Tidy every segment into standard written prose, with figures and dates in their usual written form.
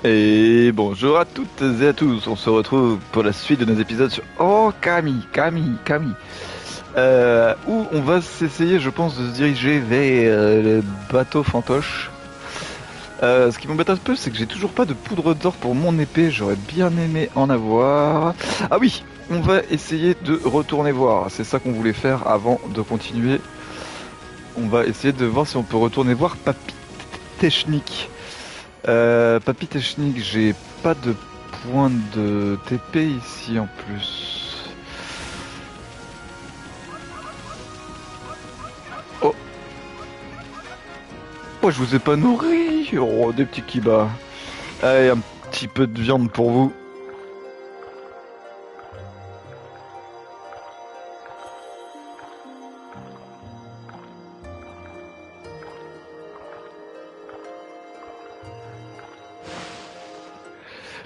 Et bonjour à toutes et à tous, on se retrouve pour la suite de nos épisodes sur Camille, où on va s'essayer, je pense, de se diriger vers le bateau fantoche. Ce qui m'embête un peu, c'est que j'ai toujours pas de poudre d'or pour mon épée, j'aurais bien aimé en avoir. Ah oui, on va essayer de retourner voir, c'est ça qu'on voulait faire avant de continuer. On va essayer de voir si on peut retourner voir Papy Technique. Papy Technique, j'ai pas de point de TP ici en plus. Oh, oh, je vous ai pas nourri. Oh, des petits kibas. Allez, un petit peu de viande pour vous.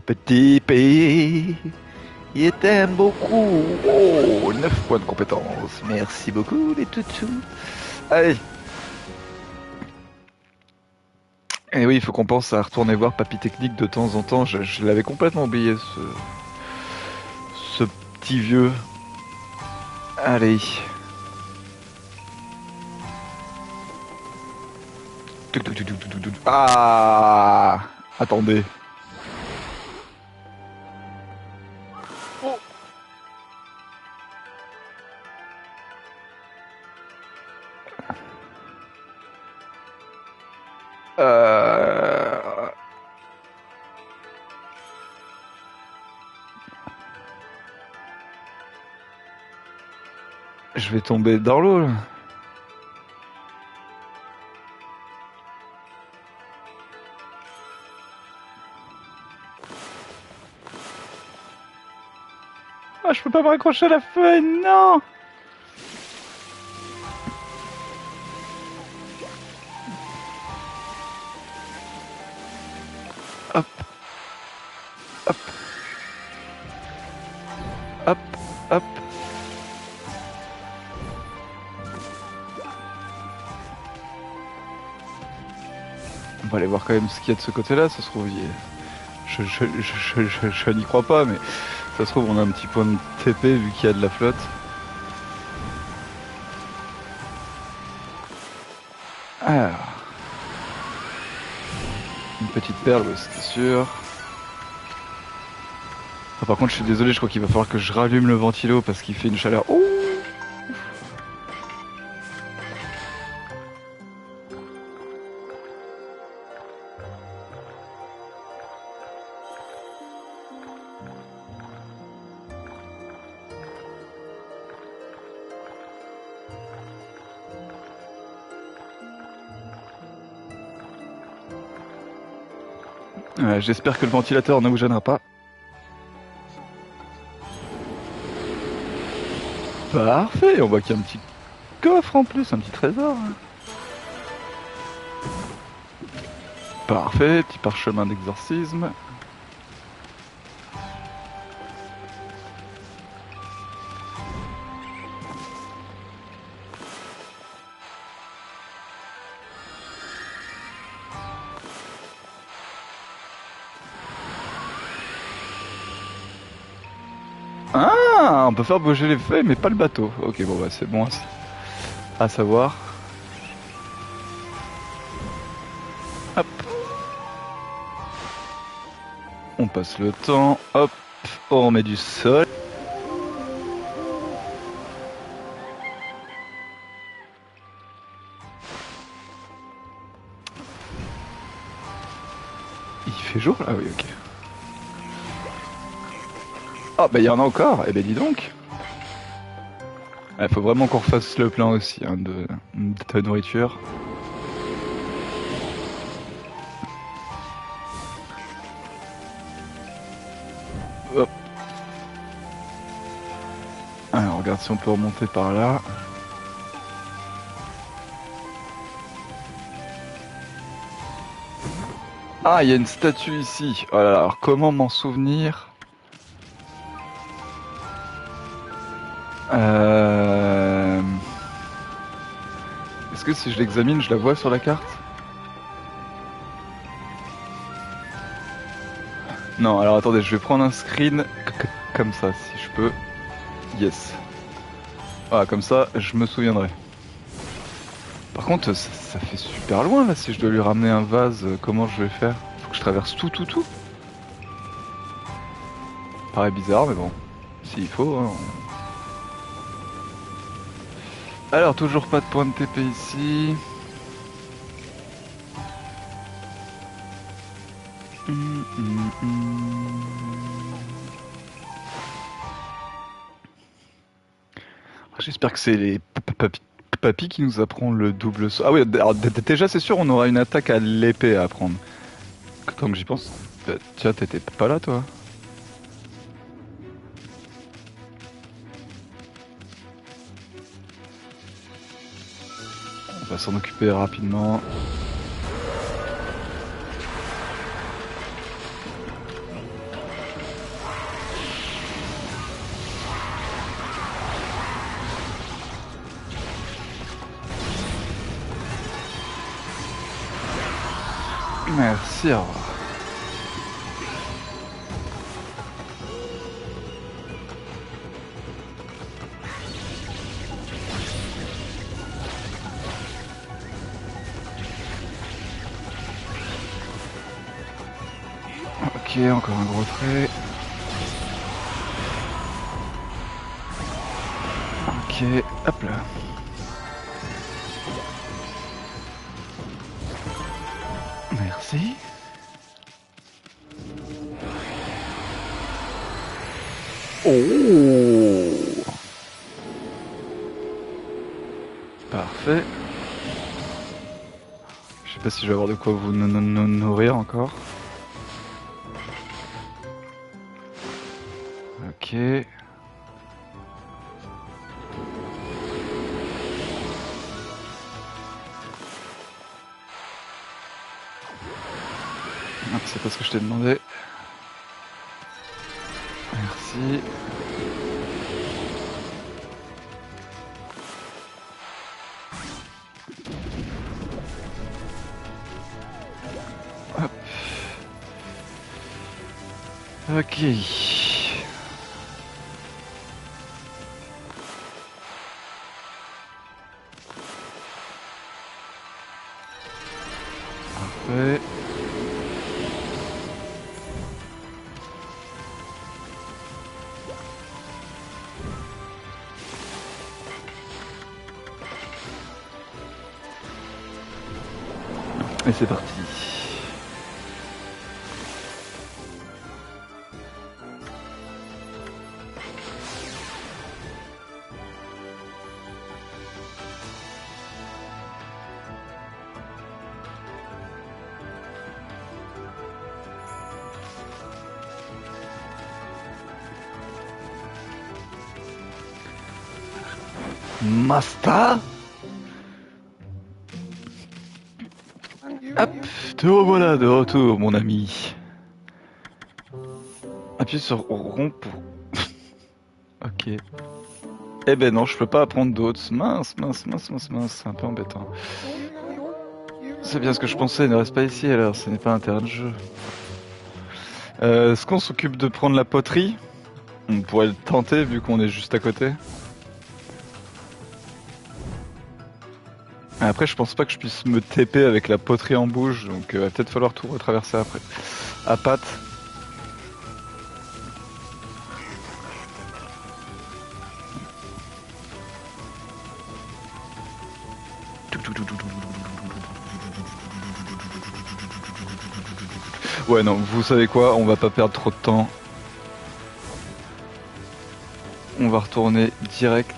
Petit pays, il t'aime beaucoup. Oh, 9 points de compétence. Merci beaucoup, les toutous. Allez. Et oui, il faut qu'on pense à retourner voir Papy Technique de temps en temps. Je l'avais complètement oublié, ce petit vieux. Allez. Ah, attendez. Euh... Je vais tomber dans l'eau là. Ah, je peux pas me raccrocher à la feuille, non. Hop, hop, hop, hop. On va aller voir quand même ce qu'il y a de ce côté-là, ça se trouve. Je n'y crois pas, mais ça se trouve on a un petit point de TP vu qu'il y a de la flotte. Alors, une petite perle, ouais, c'était sûr. Ah, par contre, je suis désolé, je crois qu'il va falloir que je rallume le ventilo parce qu'il fait une chaleur. Oh, j'espère que le ventilateur ne vous gênera pas. Parfait, on voit qu'il y a un petit coffre en plus, un petit trésor. Parfait, petit parchemin d'exorcisme. Ah, on peut faire bouger les feuilles, mais pas le bateau. Ok, bon, bah c'est bon à savoir. Hop. On passe le temps. Hop. On met du sol. Il fait jour là? Oui, ok. Ah, bah il y en a encore. Eh ben dis donc. Il faut vraiment qu'on refasse le plein aussi hein, de nourriture. Hop. Alors, regarde si on peut remonter par là. Ah, il y a une statue ici. Oh là là, alors comment m'en souvenir? Est-ce que si je l'examine, je la vois sur la carte? Non, alors attendez, je vais prendre un screen comme ça, si je peux. Yes. Voilà, comme ça, je me souviendrai. Par contre, ça fait super loin là, si je dois lui ramener un vase, comment je vais faire? Faut que je traverse tout? Paraît bizarre, mais bon. S'il faut, hein. Alors, toujours pas de point de TP ici. J'espère que c'est les papis qui nous apprend le double saut. Ah oui, alors, déjà c'est sûr on aura une attaque à l'épée à apprendre. Tant que j'y pense. Tiens, t'étais pas là toi? On va s'en occuper rapidement. Merci, au revoir. Ok, encore un gros trait. Ok, hop là. Merci. Oh! Parfait. Je sais pas si je vais avoir de quoi vous nourrir encore. Ok. Ah, c'est pas ce que je t'ai demandé. Merci. Hop. Ok. Parfait. Et c'est parti. Masta. Hop, te revoilà de retour, mon ami. Appuie sur rond pour... Ok. Eh ben non, je peux pas apprendre d'autres. Mince, c'est un peu embêtant. C'est bien ce que je pensais, ne reste pas ici alors, ce n'est pas un terrain de jeu. Est-ce qu'on s'occupe de prendre la poterie? On pourrait le tenter vu qu'on est juste à côté. Après, je pense pas que je puisse me TP avec la poterie en bouge, donc il va peut-être falloir tout retraverser après. À pattes. Ouais, non, vous savez quoi, on va pas perdre trop de temps. On va retourner direct.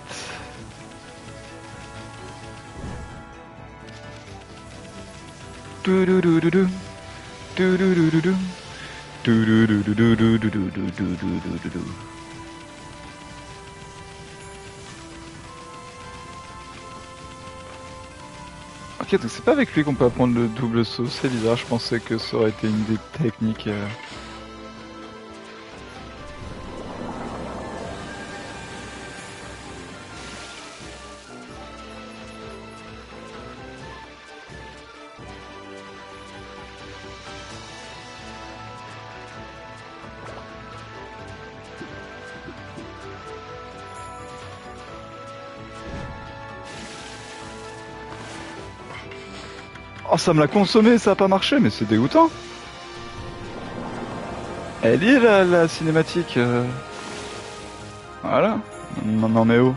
Ok, donc c'est pas avec lui qu'on peut apprendre le double saut, c'est bizarre, je pensais que ça aurait été une des techniques. Oh, ça me l'a consommé, ça a pas marché, mais c'est dégoûtant. Elle y est la cinématique. Voilà. Non mais oh.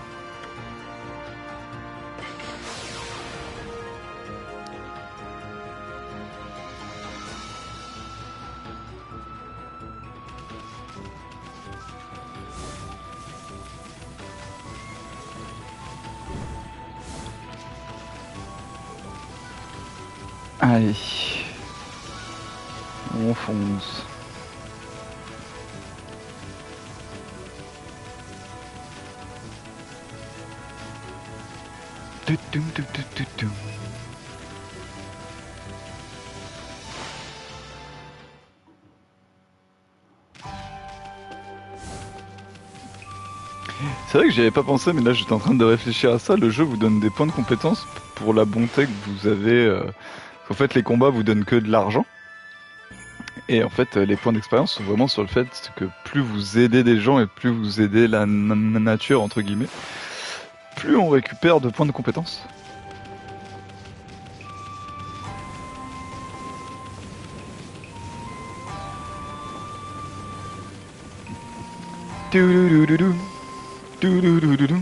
Allez. On fonce. C'est vrai que j'y avais pas pensé, mais là j'étais en train de réfléchir à ça. Le jeu vous donne des points de compétence pour la bonté que vous avez. En fait, les combats vous donnent que de l'argent. Et en fait, les points d'expérience sont vraiment sur le fait que plus vous aidez des gens et plus vous aidez la nature, entre guillemets, plus on récupère de points de compétence. Doudoudoudoudou. Doudoudoudoudou.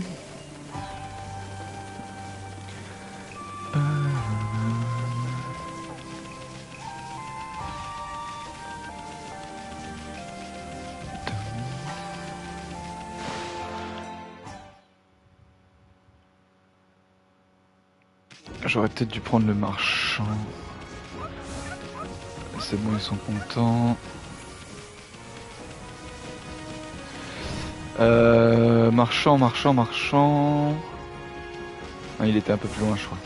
J'aurais peut-être dû prendre le marchand. C'est bon, ils sont contents. Marchand. Ah, il était un peu plus loin, je crois.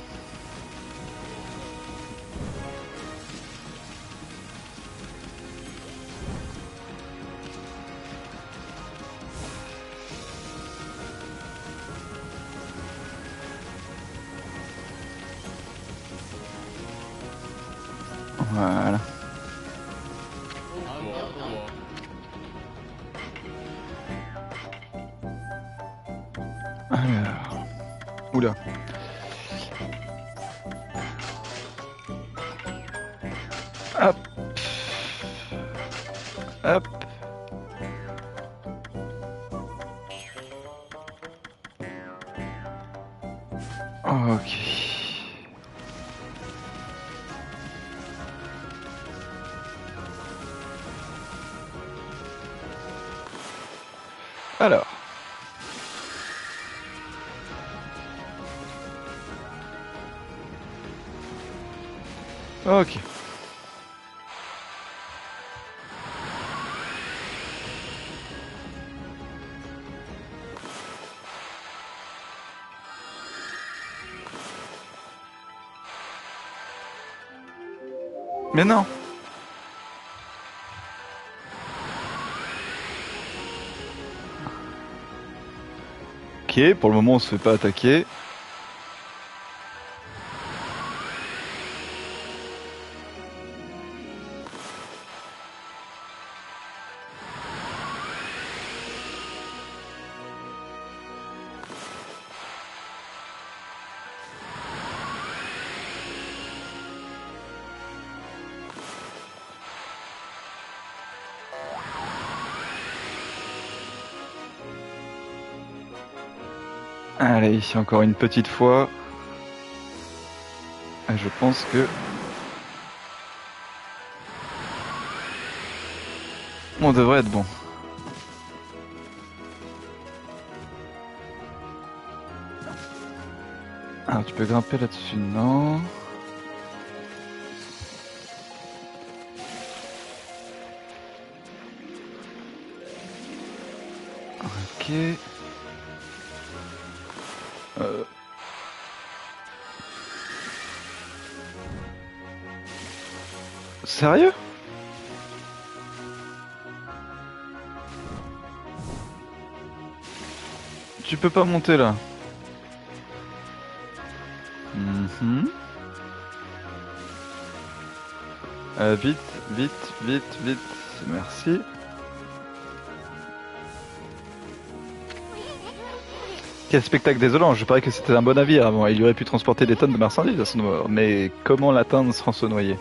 Voilà. Alors... Oula. Hop. Hop. Ok. Alors. Ok. Mais non. Ok, pour le moment on se fait pas attaquer. Allez, ici encore une petite fois. Et je pense que... on devrait être bon. Alors tu peux grimper là-dessus, non? Ok. Sérieux? Tu peux pas monter là. Mhm. Vite, vite. Merci. Quel spectacle désolant, je parie que c'était un bon navire avant, il aurait pu transporter des tonnes de marchandises à son bord, mais comment l'atteindre sans se noyer?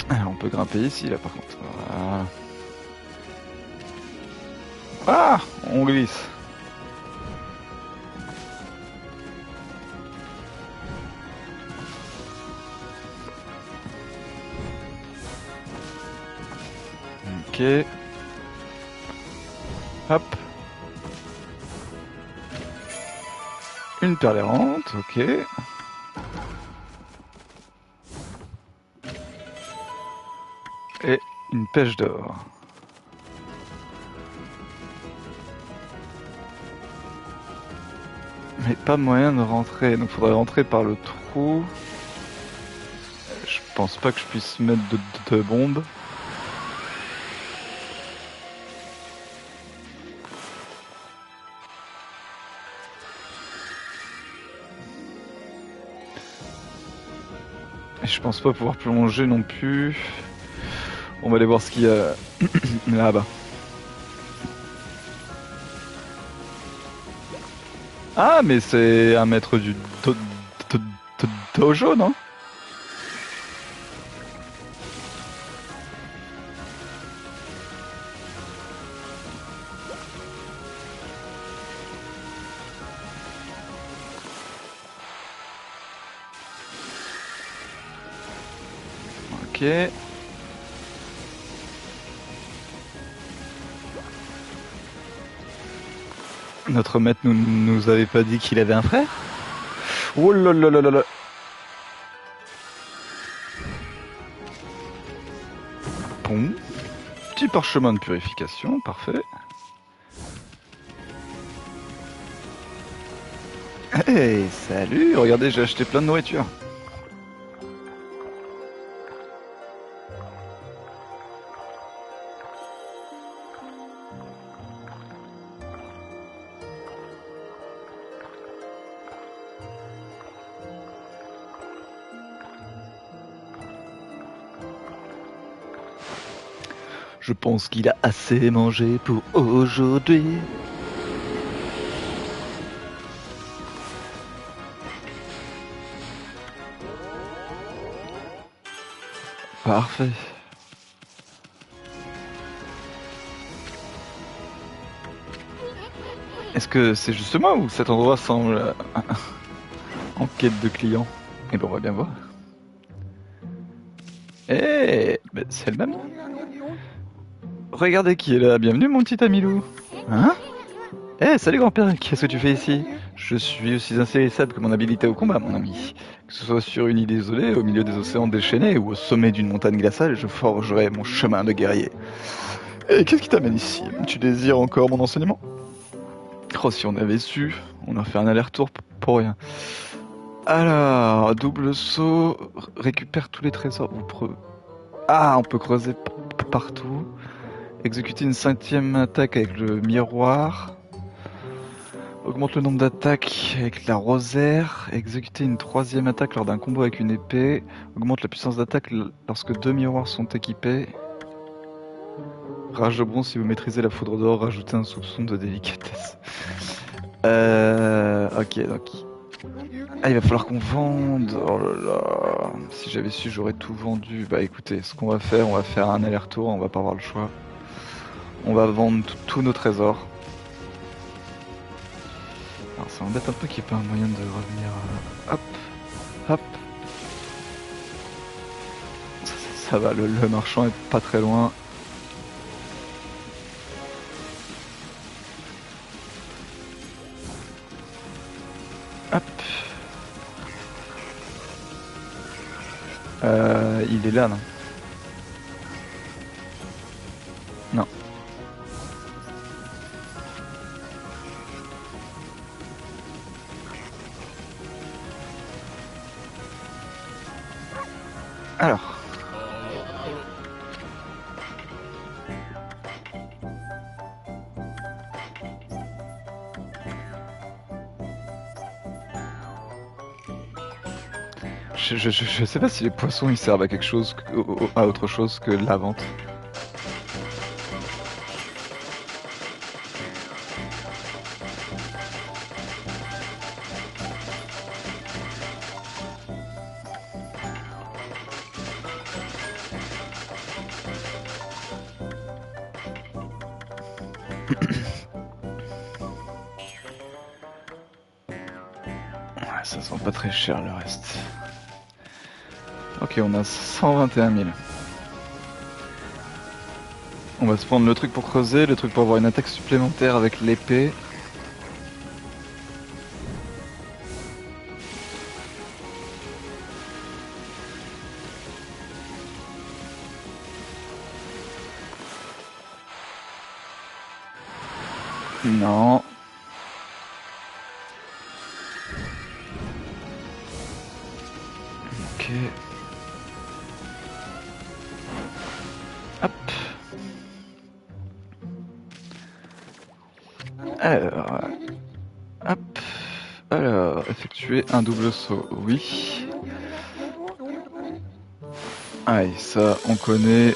Ah, on peut grimper ici là par contre. Voilà. Ah, on glisse. Ok. Hop. Une perle errante, ok. Et une pêche d'or. Mais pas moyen de rentrer, donc faudrait rentrer par le trou. Je pense pas que je puisse mettre de bombes. Et je pense pas pouvoir plonger non plus. On va aller voir ce qu'il y a là-bas. Ah, mais c'est un maître du dojo, non? Ok. Notre maître nous avait pas dit qu'il avait un frère? Oh là là là là là. Bon. Petit parchemin de purification, parfait. Hey, salut, regardez, j'ai acheté plein de nourriture. Je pense qu'il a assez mangé pour aujourd'hui. Parfait. Est-ce que c'est juste moi ou cet endroit semble en quête de clients? Eh ben on va bien voir. Eh, ben, c'est le même. Regardez qui est là. Bienvenue mon petit ami loup. Hein? Eh, salut grand-père, qu'est-ce que tu fais ici? Je suis aussi insaisissable que mon habilité au combat, mon ami. Que ce soit sur une île isolée, au milieu des océans déchaînés ou au sommet d'une montagne glaciale, je forgerai mon chemin de guerrier. Et qu'est-ce qui t'amène ici? Tu désires encore mon enseignement? Oh, si on avait su, on a fait un aller-retour pour rien. Alors, double saut, récupère tous les trésors. Ah, on peut creuser partout. Exécuter une 5e attaque avec le miroir. Augmente le nombre d'attaques avec la rosaire. Exécuter une 3e attaque lors d'un combo avec une épée. Augmente la puissance d'attaque lorsque 2 miroirs sont équipés. Rage de bronze si vous maîtrisez la foudre d'or. Rajoutez un soupçon de délicatesse. Ok, donc... Ah, il va falloir qu'on vende. Oh là là. Si j'avais su, j'aurais tout vendu. Bah écoutez, ce qu'on va faire un aller-retour. On va pas avoir le choix. On va vendre tous nos trésors. Alors ça m'embête un peu qu'il n'y ait pas un moyen de revenir... Hop, hop. Ça va, le marchand est pas très loin. Hop. Il est là, non? Non. Alors. Je sais pas si les poissons ils servent à quelque chose, à autre chose que la vente. Ouais, ça sent pas très cher le reste. Ok, on a 121 000. On va se prendre le truc pour creuser, le truc pour avoir une attaque supplémentaire avec l'épée. Non. Ok. Hop. Alors. Hop. Alors, effectuer un double saut. Oui. Aïe, ça, on connaît.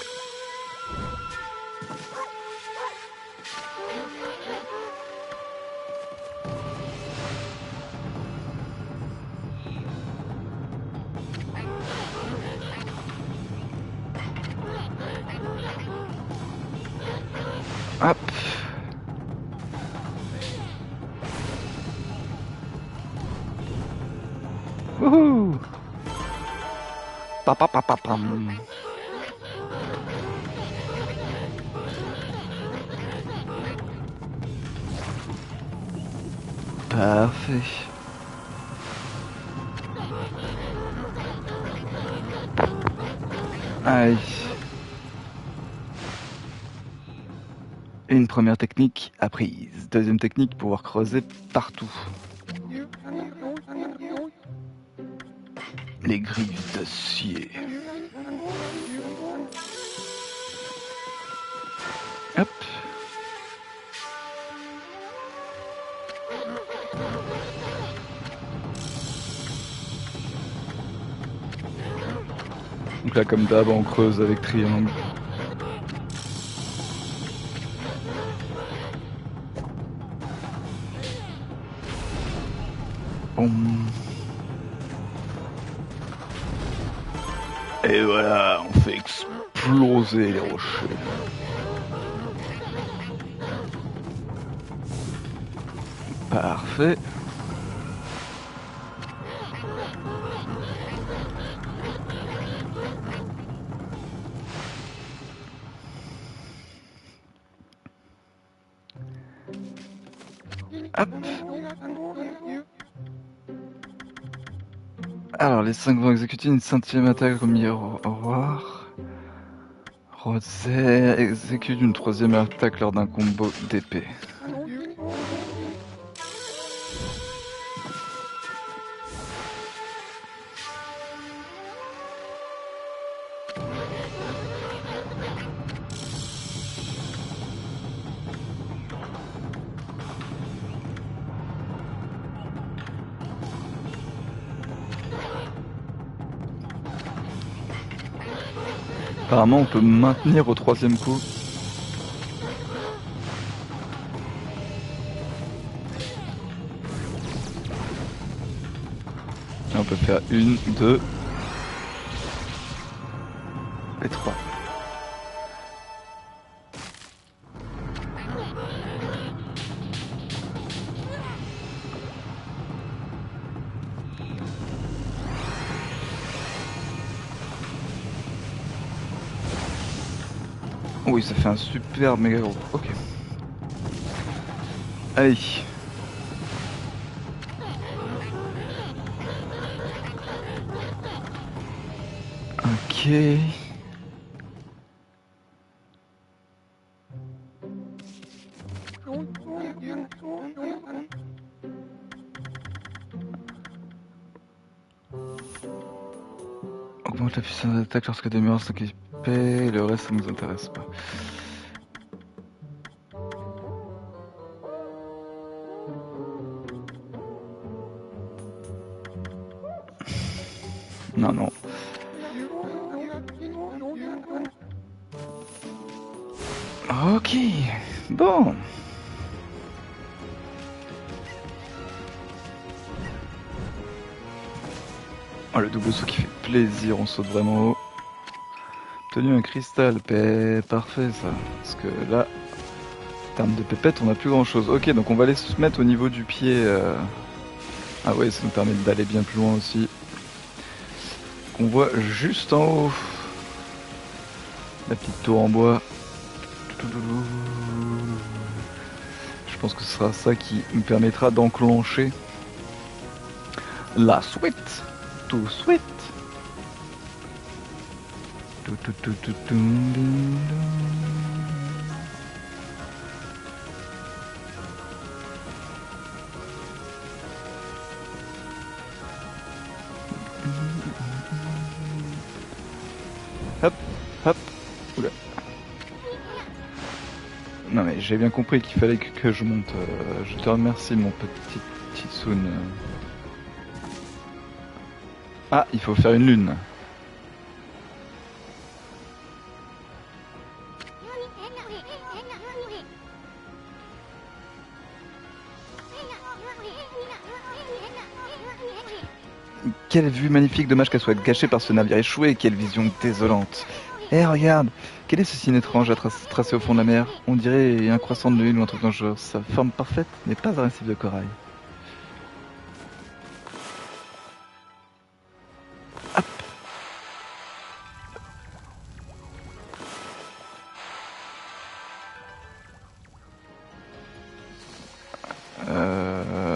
Hop. Wouhou. Papapapapam. Parfait. Aïe. Une première technique apprise. Deuxième technique, pouvoir creuser partout. Les griffes d'acier. Hop. Donc là, comme d'hab, on creuse avec triangle. Boum. Et voilà, on fait exploser les rochers. Parfait. Hop. Alors, les 5 vont exécuter une centième attaque au miroir. Roser exécute une troisième attaque lors d'un combo d'épée. Apparemment, on peut maintenir au troisième coup. Et on peut faire 1, 2 et 3. Oui, ça fait un super méga gros. Ok. Allez. Ok. Augmente la puissance d'attaque lorsque des murs sont équipés, le reste ça nous intéresse pas. Non, non. Ok, bon. Oh, le double saut qui fait plaisir, on saute vraiment haut. Obtenu un cristal, parfait ça. Parce que là, En termes de pépettes, on a plus grand chose. Ok, donc on va aller se mettre au niveau du pied. Ah ouais, ça nous permet d'aller bien plus loin aussi. On voit juste en haut la petite tour en bois. Je pense que ce sera ça qui nous permettra d'enclencher la suite. Tout suite. Hop, hop. Oula. Non mais j'ai bien compris qu'il fallait que je monte. Je te remercie mon petit Tsune. Ah, il faut faire une lune. Quelle vue magnifique, dommage qu'elle soit gâchée par ce navire échoué, quelle vision désolante. Eh regarde, quel est ce signe étrange à tracé au fond de la mer? On dirait un croissant de lune ou un truc dans le genre. Sa forme parfaite n'est pas un récif de corail. Hop.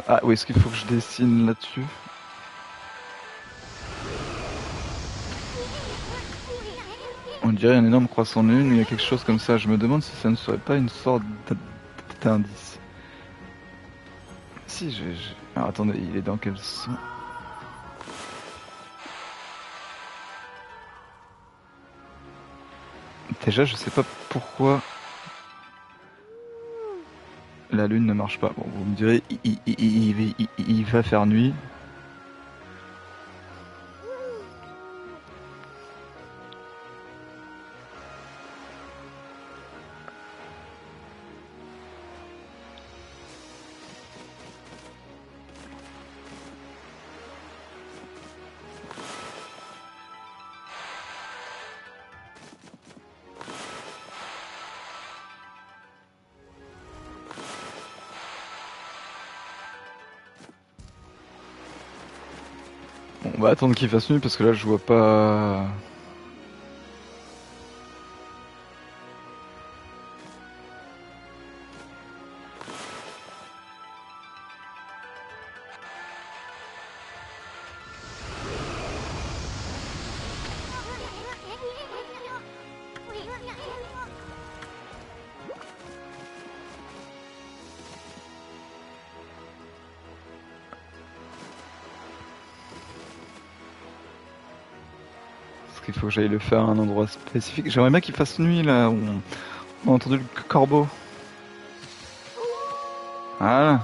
Ah oui, est-ce qu'il faut que je dessine là-dessus? On dirait un énorme croissant de lune, il y a quelque chose comme ça. Je me demande si ça ne serait pas une sorte d'indice. Si, alors attendez, il est dans quel sens? Déjà, je sais pas pourquoi la lune ne marche pas. Bon, vous me direz, il va faire nuit. Bon, on va attendre qu'il fasse nuit parce que là je vois pas. Il faut que j'aille le faire à un endroit spécifique. J'aimerais bien qu'il fasse nuit là. On a entendu le corbeau. Voilà.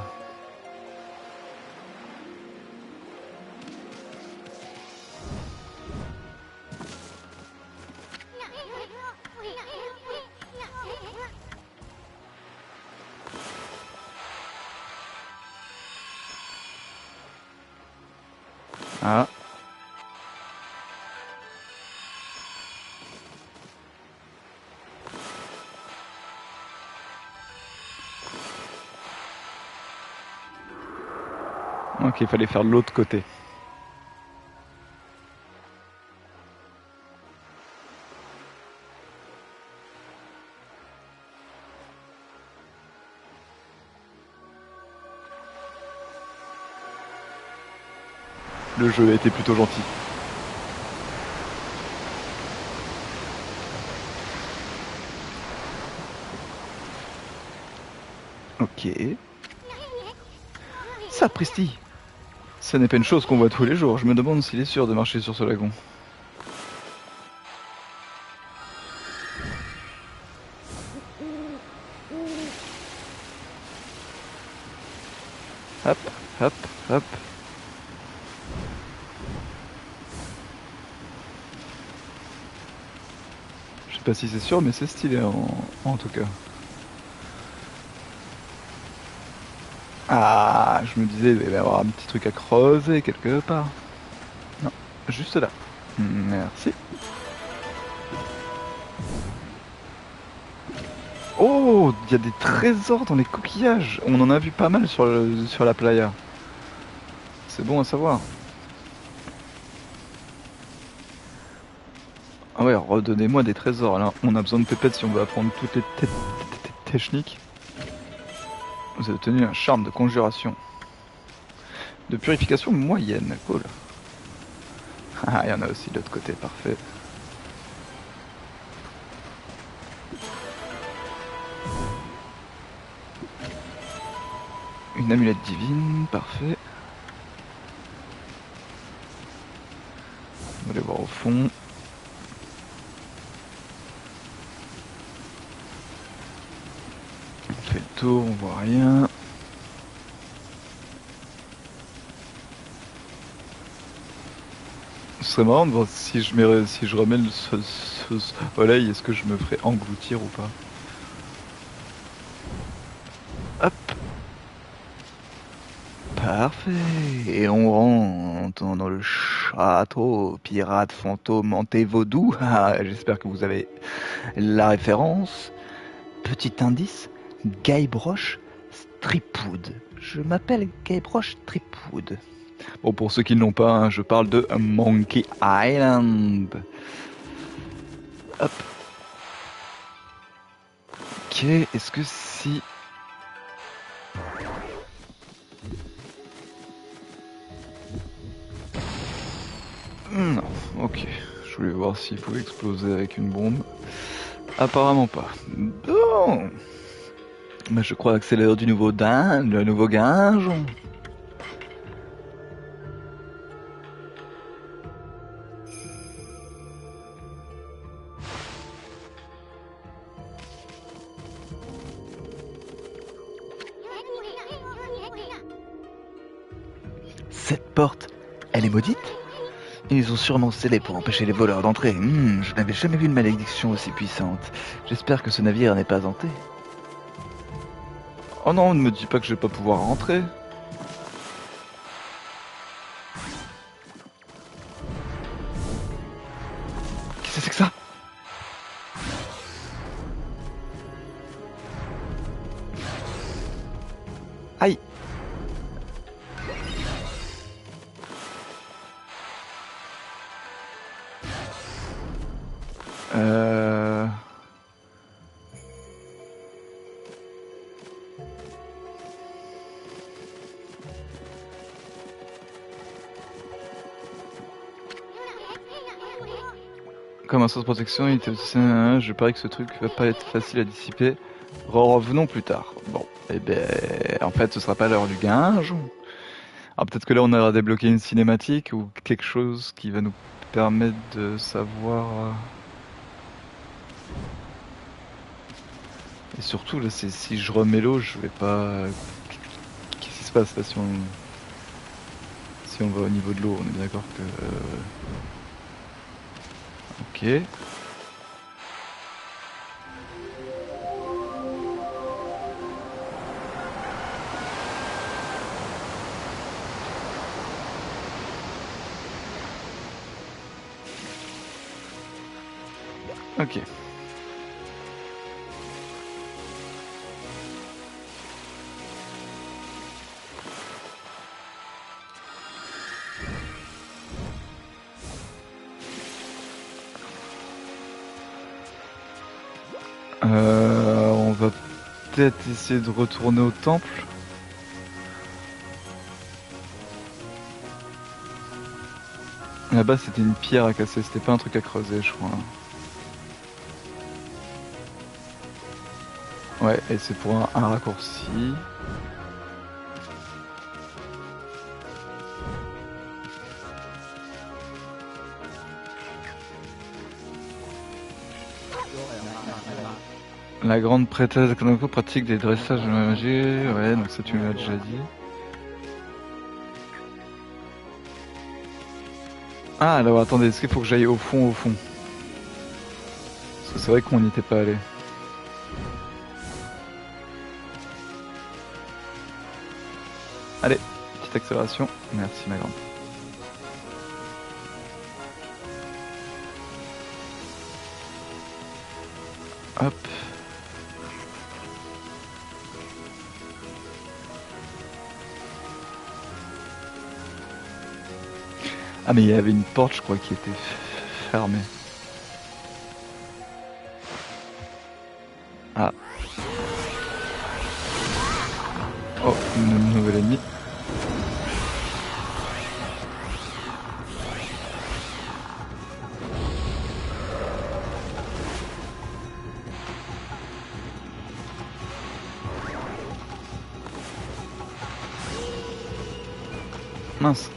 Ah. Ok, il fallait faire de l'autre côté. Le jeu a été plutôt gentil. Ok. Sapristi! Ce n'est pas une chose qu'on voit tous les jours. Je me demande s'il est sûr de marcher sur ce lagon. Hop, hop, hop. Je sais pas si c'est sûr, mais c'est stylé en tout cas. Ah, je me disais, il va y avoir un petit truc à creuser quelque part. Non, juste là. Merci. Oh, il y a des trésors dans les coquillages. On en a vu pas mal sur la playa. C'est bon à savoir. Ah ouais, redonnez-moi des trésors. Là, on a besoin de pépettes si on veut apprendre toutes les techniques. Vous avez obtenu un charme de conjuration. De purification moyenne. Cool. Ah, il y en a aussi de l'autre côté. Parfait. Une amulette divine. Parfait. On va aller voir au fond. On fait le tour, on voit rien. Ce serait marrant de voir si je remets ce soleil, est-ce que je me ferais engloutir ou pas. Hop. Parfait. Et on rentre dans le château pirate fantôme hanté vaudou. Ah, j'espère que vous avez la référence. Petit indice, Guybrush Threepwood. Je m'appelle Guybrush Threepwood. Bon, pour ceux qui ne l'ont pas, hein, je parle de Monkey Island. Hop. Ok, est-ce que si... Non, ok. Je voulais voir s'il pouvait exploser avec une bombe. Apparemment pas. Bon. Mais je crois que c'est l'heure du nouveau le nouveau gage. Cette porte, elle est maudite? Ils ont sûrement scellé pour empêcher les voleurs d'entrer. Je n'avais jamais vu une malédiction aussi puissante. J'espère que ce navire n'est pas hanté. Oh non, ne me dis pas que je vais pas pouvoir rentrer. Qu'est-ce que c'est que ça? Aïe! Euh... Comme un sens de protection, il était aussi... Je parie que ce truc va pas être facile à dissiper. Revenons plus tard. Bon, eh ben, en fait, ce sera pas l'heure du gage. Alors peut-être que là, on aura débloqué une cinématique ou quelque chose qui va nous permettre de savoir... Et surtout, là, si je remets l'eau, je vais pas... Qu'est-ce qui se passe là si on va au niveau de l'eau? On est bien d'accord que... Ok. Ok. On va peut-être essayer de retourner au temple. Là-bas, c'était une pierre à casser, c'était pas un truc à creuser, je crois. Ouais, et c'est pour un raccourci. La grande prêtresse de Kanoko pratique des dressages de magie. Ouais, donc ça tu me l'as déjà dit. Ah, alors attendez, est-ce qu'il faut que j'aille au fond, Parce que c'est vrai qu'on n'y était pas allé. Allez, petite accélération. Merci ma grande. Hop. Ah mais il y avait une porte je crois qui était fermée. Ah. Oh, une nouvelle ennemie. Mince.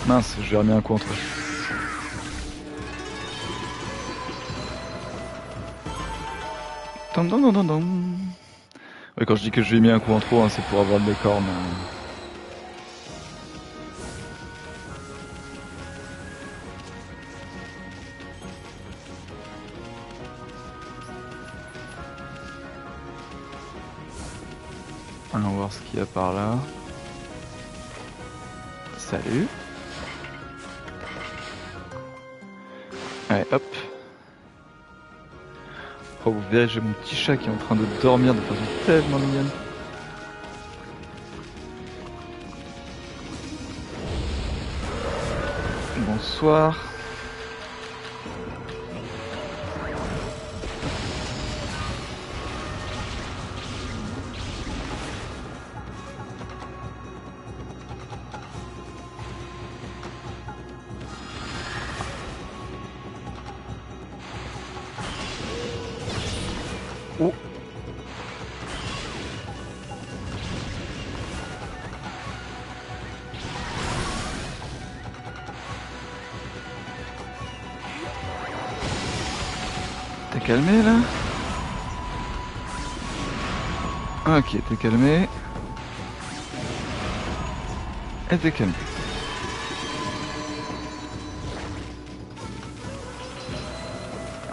Mince, j'ai remis un coup entre eux. Dun, dun, dun, dun, dun. Ouais, quand je dis que je lui ai mis un coup en trop, hein, c'est pour avoir le décor, mais... Allons voir ce qu'il y a par là. Salut. Allez, hop. Oh, vous verrez, j'ai mon petit chat qui est en train de dormir de façon tellement mignonne. Bonsoir. Oh. T'es calmé là? Ok, t'es calmé. Et t'es calmé.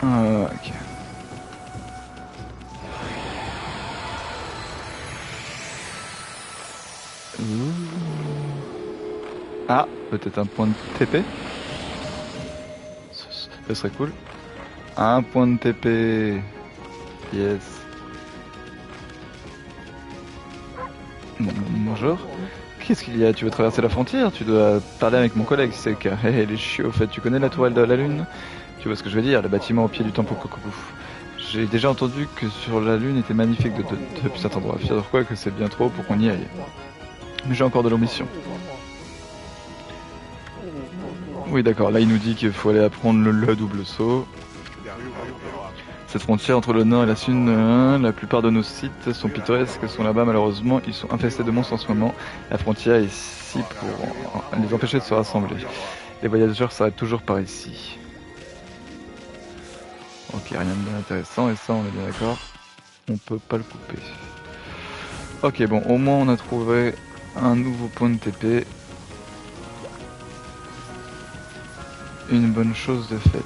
Ok. Ouh. Ah, peut-être un point de TP? Ce serait cool. Un point de TP. Yes. Bonjour. Qu'est-ce qu'il y a? Tu veux traverser la frontière? Tu dois parler avec mon collègue, c'est le cas. Hé, les chiots, au fait, tu connais la tourelle de la Lune? Tu vois ce que je veux dire? Le bâtiment au pied du temple Kokobu. J'ai déjà entendu que sur la Lune était magnifique depuis cet endroit. Figure-toi que c'est bien trop pour qu'on y aille. Mais j'ai encore de l'ambition. Oui, d'accord. Là, il nous dit qu'il faut aller apprendre le double saut. Cette frontière entre le nord et la sud, la plupart de nos sites sont pittoresques, sont là-bas malheureusement, ils sont infestés de monstres en ce moment. La frontière est ici pour les empêcher de se rassembler. Les voyageurs s'arrêtent toujours par ici. Ok, rien de bien intéressant, et ça on est bien d'accord, on peut pas le couper. Ok, bon, au moins on a trouvé un nouveau point de TP. Une bonne chose de faite.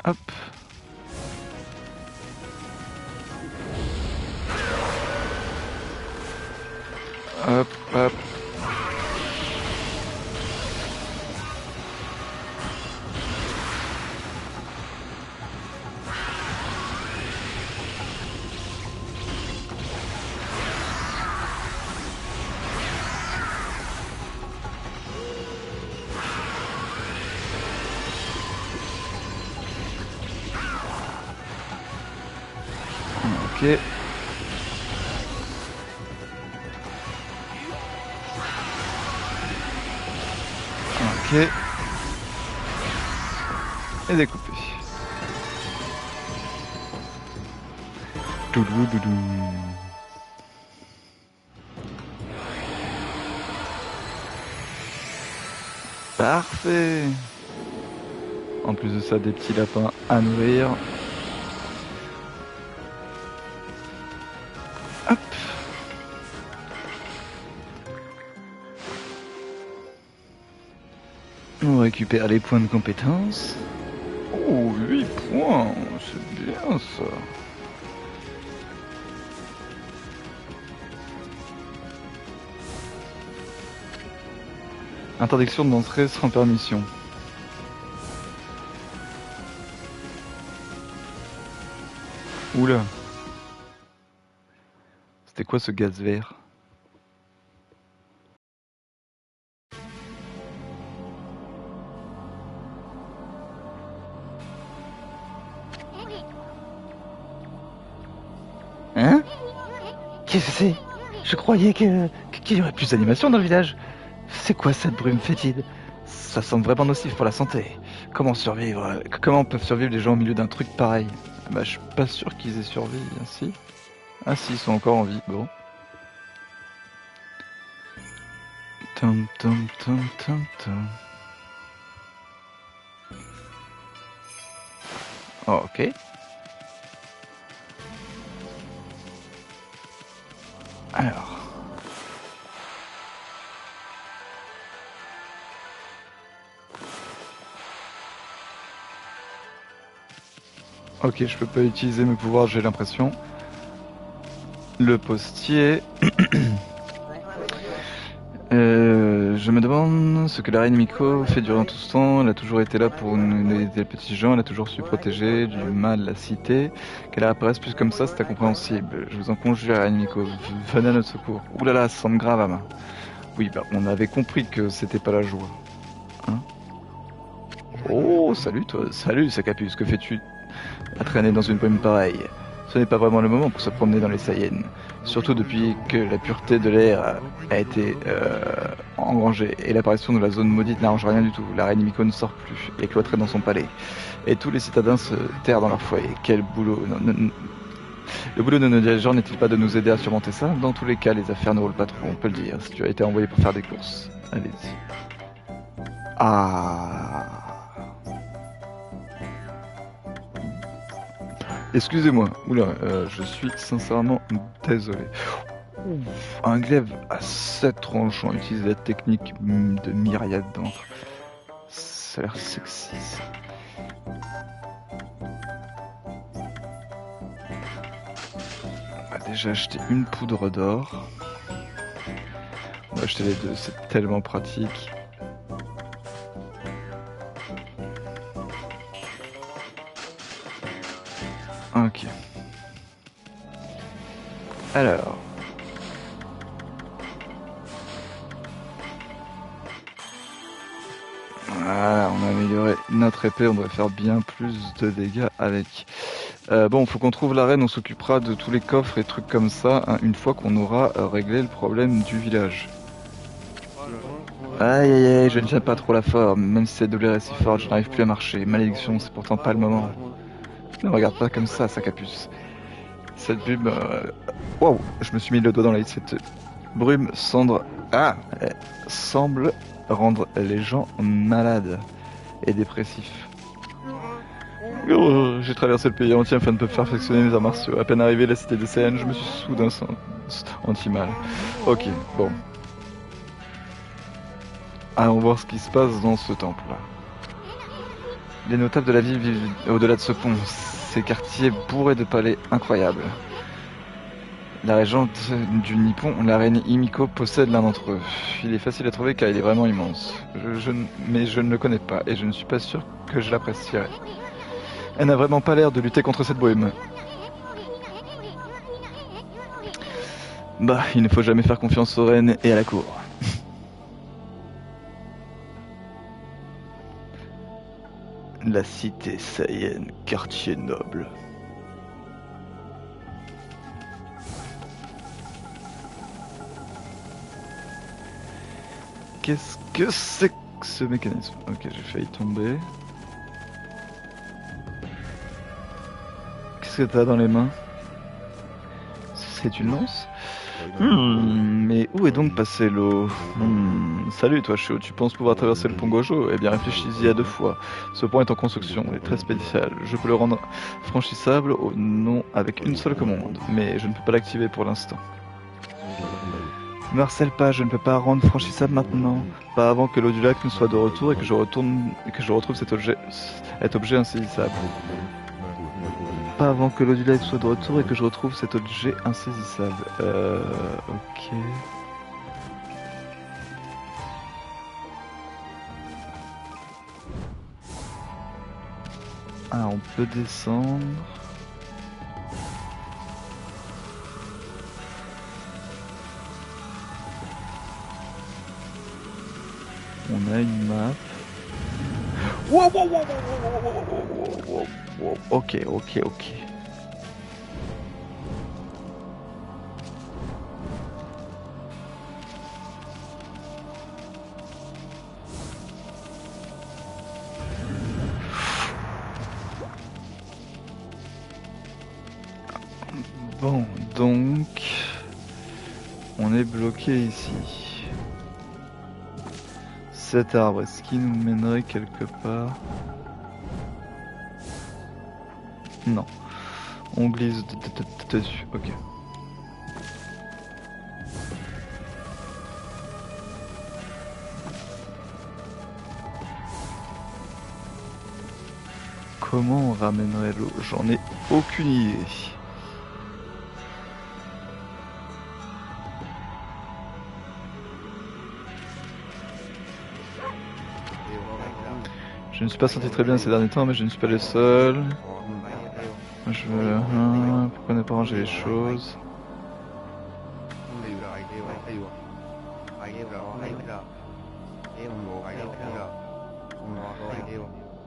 Hop. Hop, hop. Ok. Ok. Et découpé. Doudou doudou. Parfait. En plus de ça, des petits lapins à nourrir. Hop. On récupère les points de compétence. Oh, 8 points. c'est bien ça. Interdiction d'entrer sans permission. Oula. C'était quoi ce gaz vert? Hein? Qu'est-ce que c'est? Je croyais qu'il y aurait plus d'animation dans le village. C'est quoi cette brume fétide? Ça semble vraiment nocif pour la santé. Comment survivre? Comment peuvent survivre les gens au milieu d'un truc pareil? Bah, je suis pas sûr qu'ils aient survécu ainsi. Ah si, ils sont encore en vie. Bon. Tom tom tom tom tom. Oh, ok. Alors. Ok, je peux pas utiliser mes pouvoirs, j'ai l'impression. Le postier. Je me demande ce que la reine Miko fait durant tout ce temps. Elle a toujours été là pour nous aider les petits gens, elle a toujours su protéger du mal la cité. Qu'elle apparaisse plus comme ça, c'est incompréhensible. Je vous en conjure, reine Miko, venez à notre secours. Ouh là là, ça semble grave à main. Oui, bah, on avait compris que c'était pas la joie. Hein? Oh, salut toi, salut Sakapus, que fais-tu à traîner dans une brume pareille? Ce n'est pas vraiment le moment pour se promener dans les Saiyans. Surtout depuis que la pureté de l'air a été engrangée et l'apparition de la zone maudite n'arrange rien du tout. La reine Miko ne sort plus, elle est cloîtrée dans son palais. Et tous les citadins se terrent dans leur foyer. Quel boulot! Le boulot de nos dirigeants n'est-il pas de nous aider à surmonter ça? Dans tous les cas, les affaires ne roulent pas trop, on peut le dire. Si tu as été envoyé pour faire des courses, allez-y. Ah... Excusez-moi, oula, je suis sincèrement désolé. Ouf, un glaive à 7 tranchants, utilise la technique de myriade d'encre. Ça a l'air sexy ça. On va déjà acheter une poudre d'or. On va acheter les deux, c'est tellement pratique. Ok. Alors. Voilà, on a amélioré notre épée, on devrait faire bien plus de dégâts avec. Bon, faut qu'on trouve la reine, on s'occupera de tous les coffres et trucs comme ça, hein, une fois qu'on aura réglé le problème du village. Aïe aïe aïe, je ne tiens pas trop la forme, même si cette douleur est si forte, je n'arrive plus à marcher. Malédiction, c'est pourtant pas le moment. Ne regarde pas comme ça, Sakapus. Cette brume... Waouh, je me suis mis le doigt dans l'œil. Cette brume semble rendre les gens malades et dépressifs. Oh, j'ai traversé le pays entier afin de perfectionner mes arts martiaux. À peine arrivé à la cité des Saiyans, je me suis soudain senti mal. Ok, bon. Allons voir ce qui se passe dans ce temple-là. Les notables de la ville vivent au-delà de ce pont. Ces quartiers bourrés de palais incroyables. La régente du Nippon, la reine Himiko, possède l'un d'entre eux. Il est facile à trouver car il est vraiment immense. Mais je ne le connais pas et je ne suis pas sûr que je l'apprécierais. Elle n'a vraiment pas l'air de lutter contre cette brume. Bah, il ne faut jamais faire confiance aux reines et à la cour. La cité Saiyan, quartier noble. Qu'est-ce que c'est que ce mécanisme? Ok, j'ai failli tomber. Qu'est-ce que t'as dans les mains? C'est une lance? Mais où est donc passé l'eau? Salut toi Shio, tu penses pouvoir traverser le pont Gojo? Eh bien réfléchis-y à deux fois. Ce pont est en construction, il est très spécial. Je peux le rendre franchissable au non avec une seule commande, mais je ne peux pas l'activer pour l'instant. Marcel pas, je ne peux pas rendre franchissable maintenant. Pas avant que l'eau du lac ne soit de retour et que je retrouve cet objet insaisissable. Pas avant que l'eau du lac soit de retour et que je retrouve cet objet insaisissable. Ok. Ah, on peut descendre. On a une map. Wow, wow, wow, wow, wow, wow, wow, wow. Ok, ok, ok. Bon, donc... On est bloqué ici. Cet arbre, est-ce qu'il nous mènerait quelque part? Non. On glisse dessus, ok. Comment on ramènerait l'eau? J'en ai aucune idée. Je ne me suis pas senti très bien ces derniers temps, mais je ne suis pas le seul. Je veux... pourquoi ne pas ranger les choses?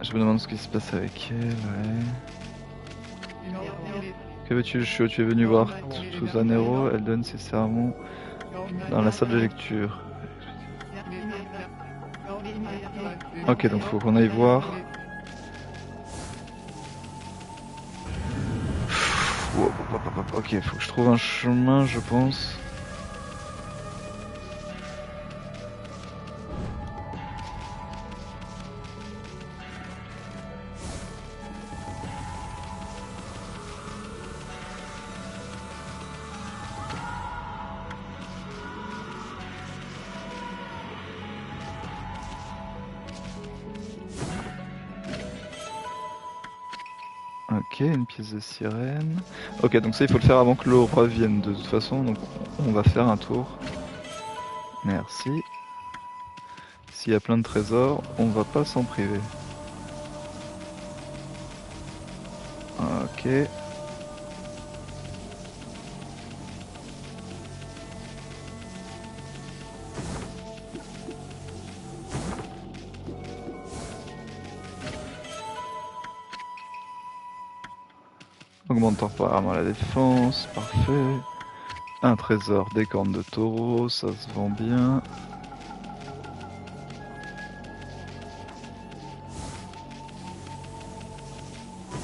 Je me demande ce qui se passe avec elle, ouais. Que veux-tu, Shio? Tu es venu voir Susanero, elle donne ses sermons dans la salle de lecture. Ok, donc faut qu'on aille voir. Ok, faut que je trouve un chemin, je pense. Ok, une pièce de sirène. Ok, donc ça il faut le faire avant que l'eau revienne de toute façon, donc on va faire un tour. Merci. S'il y a plein de trésors, on va pas s'en priver. Ok. Augmente temporairement la défense, parfait. Un trésor, des cornes de taureau, ça se vend bien.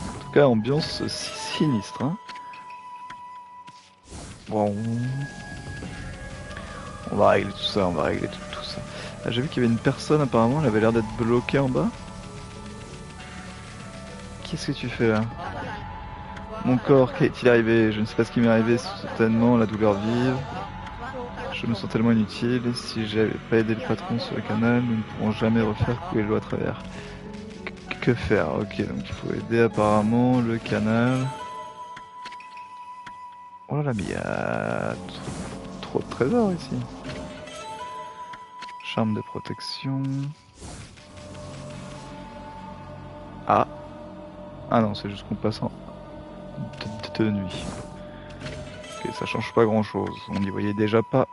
En tout cas, ambiance sinistre. Hein. Bon. On va régler tout ça, on va régler tout ça. Ah, j'ai vu qu'il y avait une personne apparemment, elle avait l'air d'être bloquée en bas. Qu'est-ce que tu fais là? Mon corps, qu'est-il arrivé? Je ne sais pas ce qui m'est arrivé, certainement la douleur vive. Je me sens tellement inutile. Si j'avais pas aidé le patron sur le canal, nous ne pourrons jamais refaire couler l'eau à travers. Que faire? Ok, donc il faut aider apparemment le canal. Oh là là, mais il y a trop de trésors ici. Charme de protection. Ah. Ah non, c'est juste qu'on passe en de nuit. Ok, ça change pas grand chose. On n'y voyait déjà pas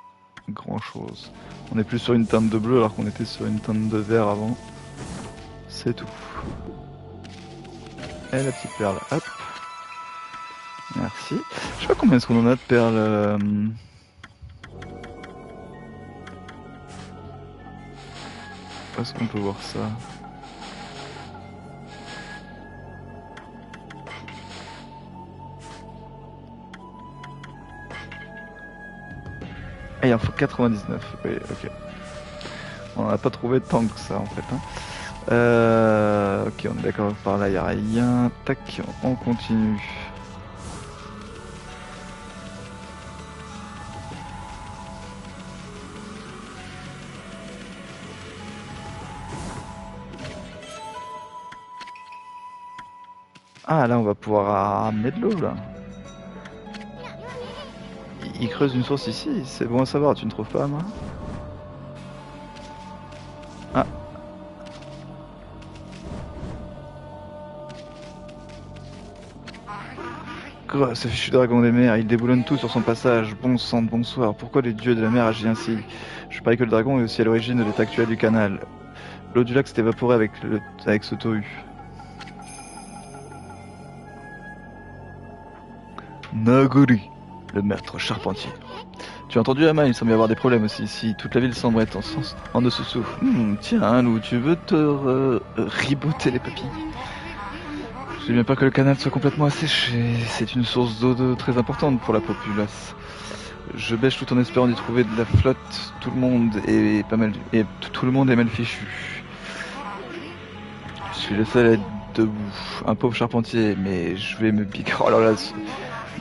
grand chose. On est plus sur une teinte de bleu alors qu'on était sur une teinte de vert avant. C'est tout. Et la petite perle, hop. Merci. Je sais pas combien est-ce qu'on en a de perles. Où est-ce qu'on peut voir ça? Ah, il en faut 99. Oui, ok. On n'a pas trouvé tant que ça en fait. Hein. Ok, on est d'accord, par là il n'y a rien. Tac, on continue. Ah, là, on va pouvoir amener de l'eau, là. Il creuse une source ici, c'est bon à savoir, tu ne trouves pas, moi? Ah. Quoi, ce fichu dragon des mers, il déboulonne tout sur son passage. Bon sang de bonsoir, pourquoi les dieux de la mer agissent ainsi? Je parie que le dragon est aussi à l'origine de l'état actuel du canal. L'eau du lac s'est évaporée avec ce tohu. Nagori, le maître charpentier. Tu as entendu, Ama, il semble y avoir des problèmes aussi ici. Toute la ville semble être en dessous. Tiens, Lou, tu veux te riboter les papilles? Je sais bien pas que le canal soit complètement asséché. C'est une source d'eau très importante pour la populace. Je bêche tout en espérant d'y trouver de la flotte. Tout le monde est pas mal et tout le monde est mal fichu. Je suis le seul à être debout, un pauvre charpentier, mais je vais me bigorner. Oh là là,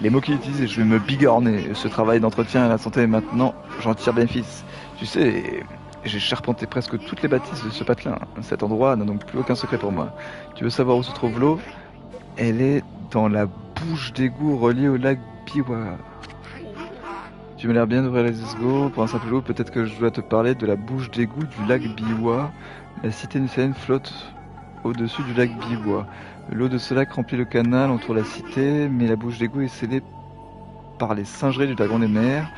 les mots qu'il utilise, je vais me bigorner. Ce travail d'entretien à la santé maintenant, j'en tire bénéfice. Tu sais, j'ai charpenté presque toutes les bâtisses de ce patelin. Cet endroit n'a donc plus aucun secret pour moi. Tu veux savoir où se trouve l'eau? Elle est dans la bouche d'égout reliée au lac Biwa. Tu m'as l'air bien d'ouvrir les esgots. Pour un simple lot, peut-être que je dois te parler de la bouche d'égout du lac Biwa. La cité nucéenne flotte au-dessus du lac Biwa. L'eau de ce lac remplit le canal, entoure la cité, mais la bouche d'égout est scellée par les singeries du dragon des mers.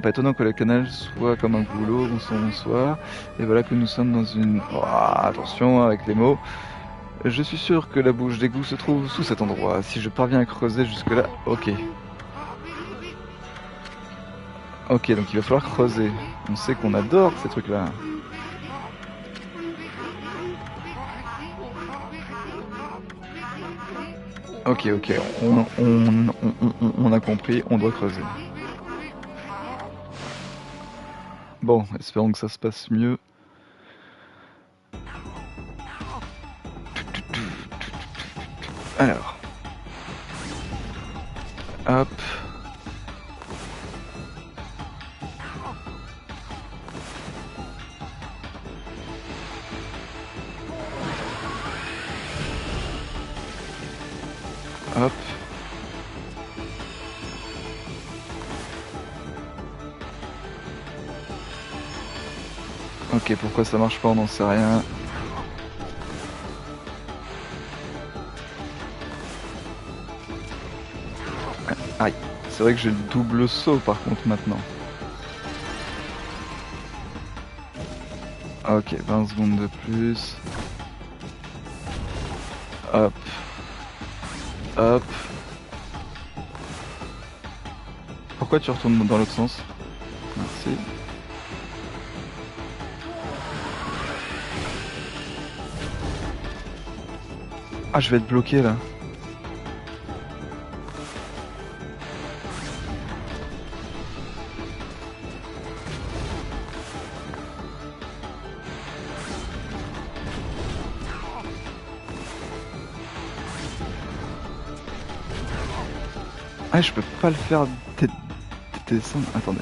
Pas étonnant que le canal soit comme un goulot. Bonsoir. Et voilà que nous sommes dans une... Oh, attention avec les mots. Je suis sûr que la bouche d'égout se trouve sous cet endroit. Si je parviens à creuser jusque-là... Ok. Ok, donc il va falloir creuser. On sait qu'on adore ces trucs-là. Ok, on a compris, on doit creuser. Bon, espérons que ça se passe mieux. Alors. Hop. Hop. Ok, pourquoi ça marche pas, on n'en sait rien. Aïe, c'est vrai que j'ai le double saut par contre maintenant. Ok, 20 secondes de plus. Hop. Hop. Pourquoi tu retournes dans l'autre sens? Merci. Ah, je vais être bloqué là. Ah, je peux pas le faire descendre. Attendez.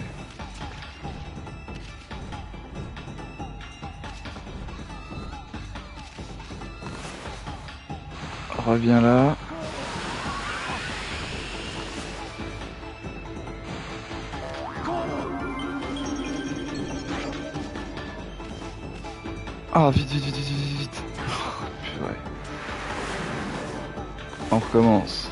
Reviens là. Ah, vite, vite, vite, vite, vite, vite. Oh, purée. On recommence.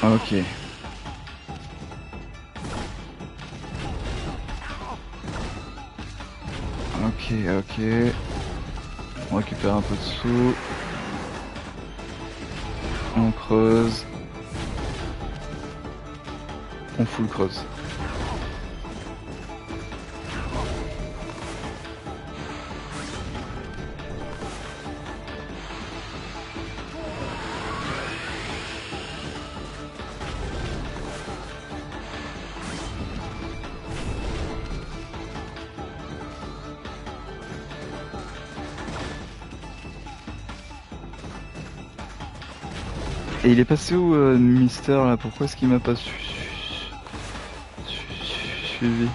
Ok. Ok, ok. On récupère un peu de sous. On creuse. On full creuse. Et il est passé où, Mister, là? Pourquoi est-ce qu'il m'a pas suivi?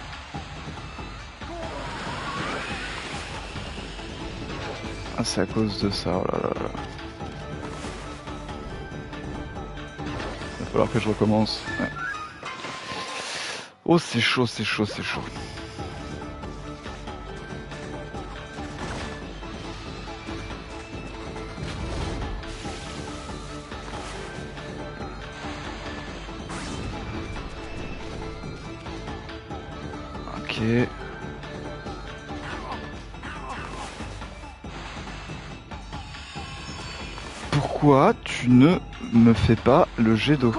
Ah, c'est à cause de ça, oh là là là. Il va falloir que je recommence. Ouais. Oh, c'est chaud, c'est chaud, c'est chaud. Ok. Pourquoi tu ne me fais pas le jet d'eau?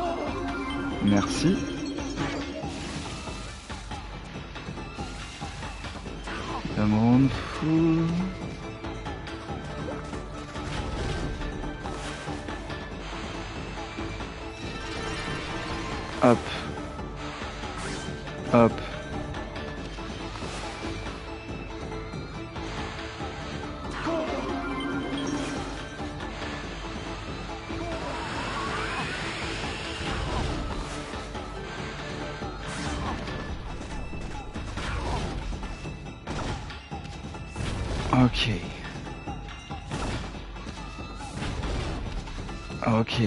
Merci. Ça me rend fou. Hop. Hop. Ok. Ok.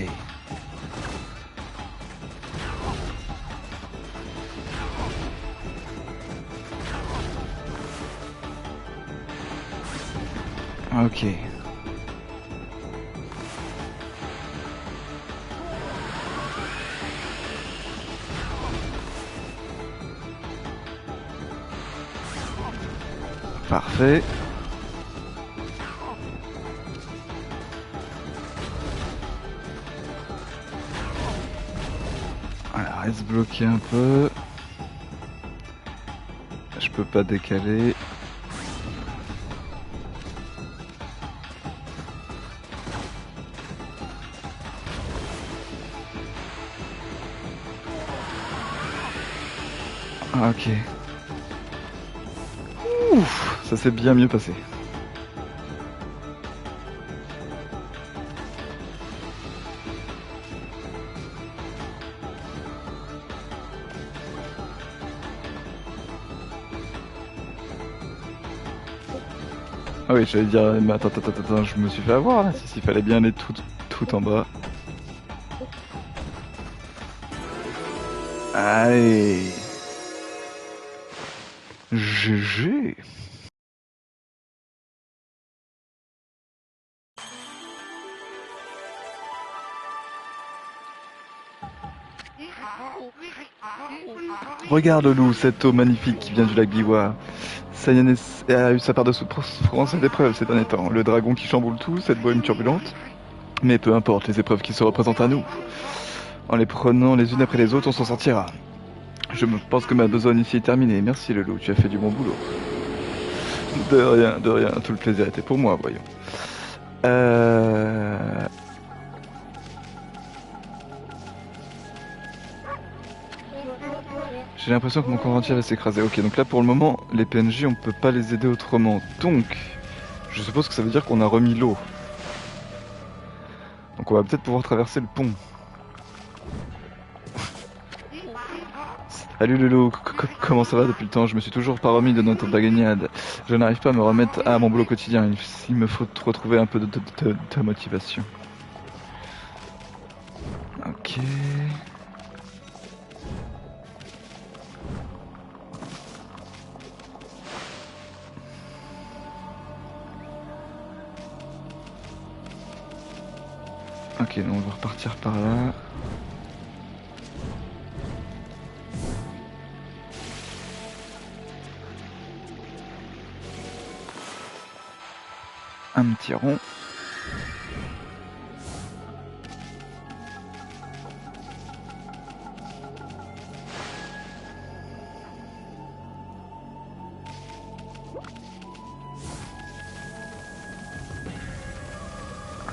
Ok. Parfait. Alors, reste bloqué un peu. Je peux pas décaler. Ah, ok. Ouf, ça s'est bien mieux passé. Ah oui, j'allais dire, mais attends, je me suis fait avoir là, s'il fallait bien aller tout en bas. Allez. GG. Regarde le loup, cette eau magnifique qui vient du lac Biwa. Sayanes a eu sa part de souffrance et d'épreuves ces derniers temps. Le dragon qui chamboule tout, cette bohème turbulente. Mais peu importe les épreuves qui se représentent à nous. En les prenant les unes après les autres, on s'en sortira. Je pense que ma besogne ici est terminée. Merci le loup, tu as fait du bon boulot. De rien, tout le plaisir était pour moi, voyons. J'ai l'impression que mon corps entier va s'écraser. Ok, donc là pour le moment, les PNJ, on peut pas les aider autrement. Donc, je suppose que ça veut dire qu'on a remis l'eau. Donc on va peut-être pouvoir traverser le pont. Salut le loup, comment ça va depuis le temps? Je me suis toujours pas remis de notre baguignade. Je n'arrive pas à me remettre à mon boulot quotidien. Il me faut retrouver un peu de motivation. Ok. Ok, donc on va repartir par là. Un petit rond.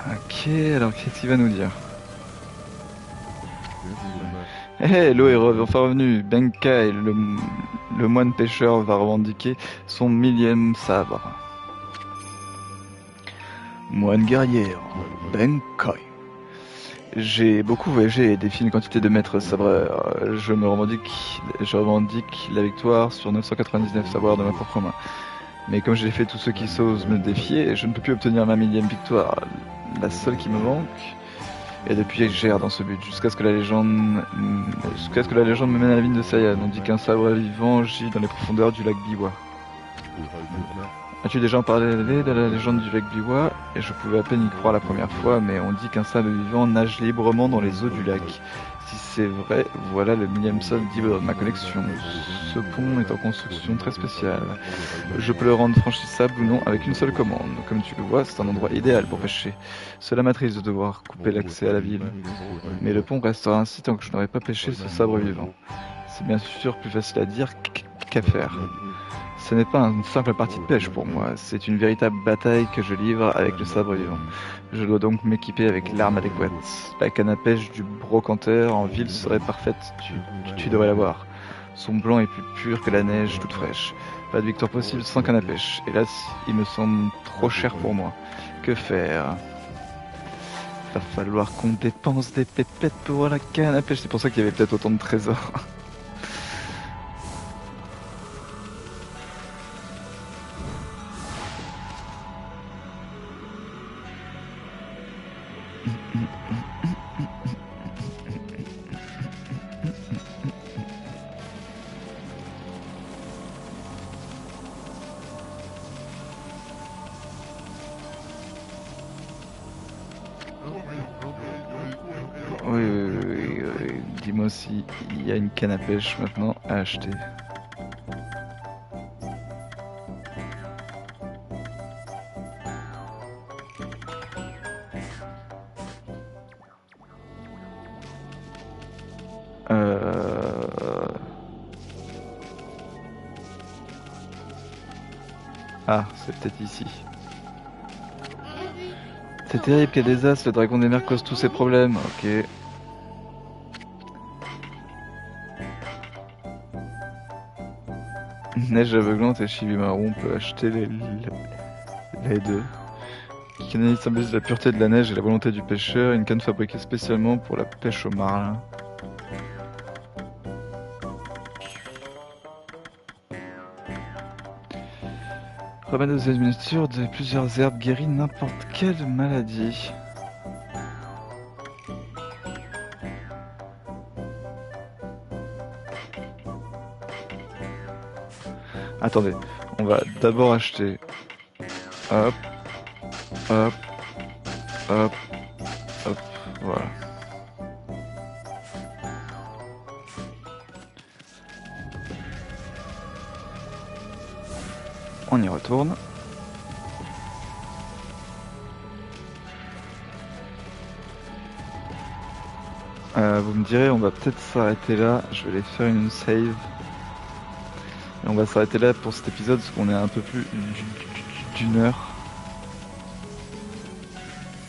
Ok, alors qu'est-ce qu'il va nous dire? L'eau est enfin revenu. Benkai, le moine pêcheur, va revendiquer son 1000e sabre. Moine guerrier, Benkai. J'ai beaucoup voyagé et défié une quantité de maîtres sabreurs. Je revendique la victoire sur 999 sabreurs de ma propre main. Mais comme j'ai fait tous ceux qui osent me défier, je ne peux plus obtenir ma millième victoire. La seule qui me manque. Et depuis, je gère dans ce but, jusqu'à ce que la légende me mène à la ville de Saiyan. On dit qu'un sabre vivant gît dans les profondeurs du lac Biwa. As-tu déjà parlé de la légende du lac Biwa? Et je pouvais à peine y croire la première fois, mais on dit qu'un sabre vivant nage librement dans les eaux du lac. Si c'est vrai, voilà le millième sol libre de ma collection. Ce pont est en construction très spéciale. Je peux le rendre franchissable ou non avec une seule commande. Comme tu le vois, c'est un endroit idéal pour pêcher. Cela m'attriste de devoir couper l'accès à la ville. Mais le pont restera ainsi tant que je n'aurai pas pêché ce sabre vivant. C'est bien sûr plus facile à dire qu'à faire. Ce n'est pas une simple partie de pêche pour moi, c'est une véritable bataille que je livre avec le sabre vivant. Je dois donc m'équiper avec l'arme adéquate. La canne à pêche du brocanteur en ville serait parfaite, tu devrais la voir. Son blanc est plus pur que la neige toute fraîche. Pas de victoire possible sans canne à pêche. Hélas, il me semble trop cher pour moi. Que faire? Va falloir qu'on dépense des pépettes pour la canne à pêche. C'est pour ça qu'il y avait peut-être autant de trésors. Oui. Dis-moi si il y a une canne à pêche maintenant à acheter. Ah, c'est peut-être ici. C'est terrible qu'il y ait des as, le dragon des mers cause tous ces problèmes. Ok. Neige aveuglante et chivy marron, on peut acheter les deux. Qui canalise symbolise la pureté de la neige et la volonté du pêcheur, une canne fabriquée spécialement pour la pêche au marlin. Remède aux admixtures de plusieurs herbes guérit n'importe quelle maladie. Attendez, on va d'abord acheter. Hop, hop, hop, hop, voilà. On y retourne. Vous me direz, on va peut-être s'arrêter là. Je vais aller faire une save. Et on va s'arrêter là pour cet épisode parce qu'on est un peu plus d'une heure.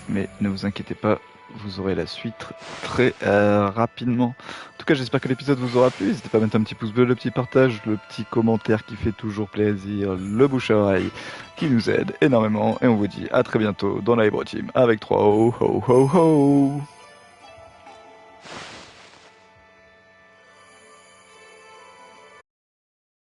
Mais ne vous inquiétez pas, vous aurez la suite très rapidement. En tout cas, j'espère que l'épisode vous aura plu. N'hésitez pas à mettre un petit pouce bleu, le petit partage, le petit commentaire qui fait toujours plaisir, le bouche à oreille qui nous aide énormément. Et on vous dit à très bientôt dans la Hybro Team avec 3 ho ho ho ho.